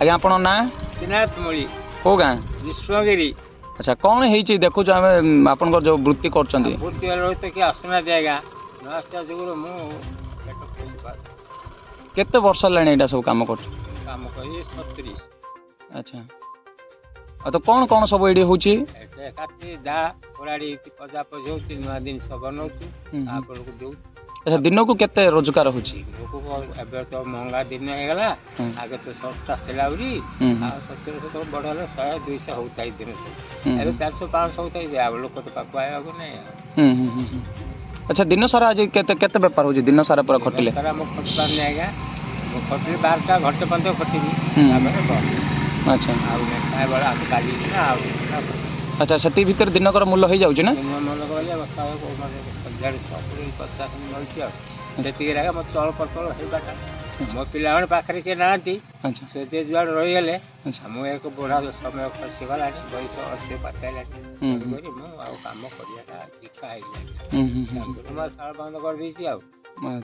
आज्ञा आपण ना त्रिनाथ मणि को गाँ विश्वगिरी अच्छा कौन है देखु आम आपण जो वृत्ति कर भर्ती रही कि आसुना आज्ञा न आसा जो केते वर्ष है सब काम कर काम कर 70 अच्छा तो कौन कौन सब ये हूँ काटी दा पराड़ी पजा पजा नुआ जिन बनाऊँ दे अच्छा दिन को केते रोजगार हो तो महंगा दिन है आगे तो सस्ता थिला 70 बड़ 100 200 होता है दिन सब 400 500 होता है लोक तो पाक आया नहीं। अच्छा दिन सारा आज केते केते बेपार हो दिन सारा पूरा खटिले सारा मो खट पार नहीं आएगा मो खटिले 12टा घंटे पंते खटिबी अच्छा आ बड़ा काली ना अच्छा से भीतर दिनकर मूल्य हो जाऊँ ना मूल्य कहले 150 मिलती से मत तल पतल होगा मो पिला पाखे किए ना से जुआ रहीगले मुझे एक बुढ़ा समय खसीगला बयस 80 पातला कम कर इच्छा है साल बंद कर दी।